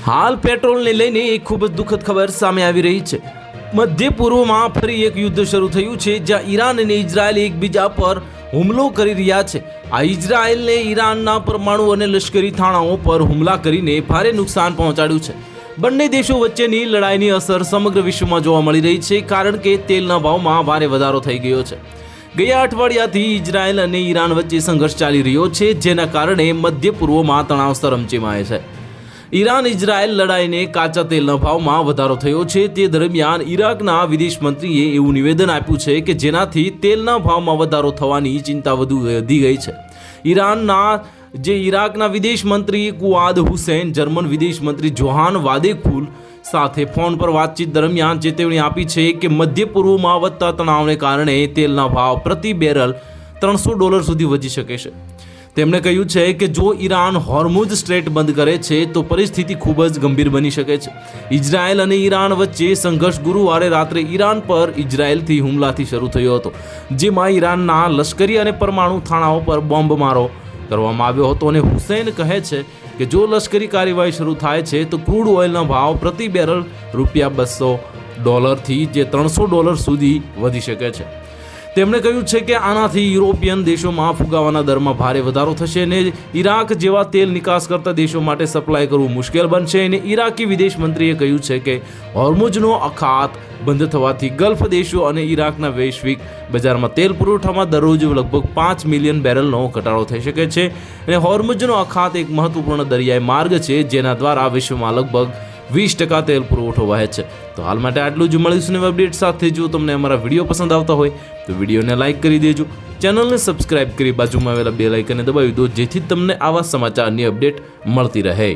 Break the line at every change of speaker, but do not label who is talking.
હાલ પેટ્રોલને લઈને એક ખૂબ જ દુઃખદ ખબર સામે આવી રહી છે। મધ્ય પૂર્વમાં ફરી એક યુદ્ધ શરૂ થયું છે, જ્યાં ઈરાન અને ઇઝરાયલ એકબીજા પર હુમલો કરી રહ્યા છે। આ ઇઝરાયલને ઈરાનના પરમાણુ અને લશ્કરી થાણાઓ પર હુમલા કરીને ભારે નુકસાન પહોંચાડ્યું છે। બંને દેશો વચ્ચેની લડાઈની અસર સમગ્ર વિશ્વમાં જોવા મળી રહી છે, કારણ કે તેલના ભાવમાં ભારે વધારો થઈ ગયો છે। ગયા અઠવાડિયાથી ઇઝરાયલ અને ઈરાન વચ્ચે સંઘર્ષ ચાલી રહ્યો છે, જેના કારણે મધ્ય પૂર્વમાં તણાવ સરમચેમાય છે। ઈરાન ઇઝરાયલ લડાઈને કાચા તેલના ભાવમાં વધારો થયો છે। તે દરમિયાન ઈરાકના વિદેશ મંત્રીએ એવું નિવેદન આપ્યું છે કે જેનાથી તેલના ભાવમાં વધારો થવાની ચિંતા વધુ વધી ગઈ છે। ઈરાકના વિદેશ મંત્રી કુઆદ હુસૈન જર્મન વિદેશ મંત્રી જોહાન વાદેકુલ સાથે ફોન પર વાતચીત દરમિયાન ચેતવણી આપી છે કે મધ્ય પૂર્વમાં વધતા તણાવને કારણે તેલના ભાવ પ્રતિ બેરલ $300 સુધી વધી શકે છે। તેમણે કહ્યું છે કે જો ઈરાન હોર્મુઝ સ્ટ્રેટ બંધ કરે છે તો પરિસ્થિતિ ખૂબ જ ગંભીર બની શકે છે। ઇઝરાયલ અને ઈરાન વચ્ચે સંઘર્ષ ગુરુવારે રાત્રે ઈરાન પર ઇઝરાયલથી હુમલાથી શરૂ થયો હતો, જેમાં ઈરાનના લશ્કરી અને પરમાણુ થાણાઓ પર બોમ્બમારો કરવામાં આવ્યો હતો। અને હુસૈન કહે છે કે જો લશ્કરી કાર્યવાહી શરૂ થાય છે તો ક્રૂડ ઓઇલના ભાવ પ્રતિ બેરલ $200 થી જે $300 સુધી વધી શકે છે। તેમણે કહ્યું છે કે આનાથી યુરોપિયન દેશોમાં ફુગાવાના દરમાં ભારે વધારો થશે અને ઈરાક જેવા તેલ નિકાસ કરતા દેશો માટે સપ્લાય કરવું મુશ્કેલ બનશે। અને ઈરાકી વિદેશ મંત્રીએ કહ્યું છે કે હોર્મુઝનો અખાત બંધ થવાથી ગલ્ફ દેશો અને ઈરાકના વૈશ્વિક બજારમાં તેલ પુરવઠામાં દરરોજ લગભગ 5 મિલિયન બેરલનો ઘટાડો થઈ શકે છે। અને હોર્મુઝનો અખાત એક મહત્વપૂર્ણ દરિયાઈ માર્ગ છે, જેના દ્વારા વિશ્વમાં લગભગ 20% તેલ પુરવઠો વહે છે। તો હાલ માટે આટલું જ। મળીશું નવા અપડેટ સાથે। જો તમને અમારા વિડીયો પસંદ આવતા હોય તો વિડીયોને લાઇક કરી દેજો, ચેનલને સબસ્ક્રાઇબ કરી બાજુમાં આવેલા બેલ આઇકનને દબાવી દો, જેથી તમને આવા સમાચારની અપડેટ મળતી રહે।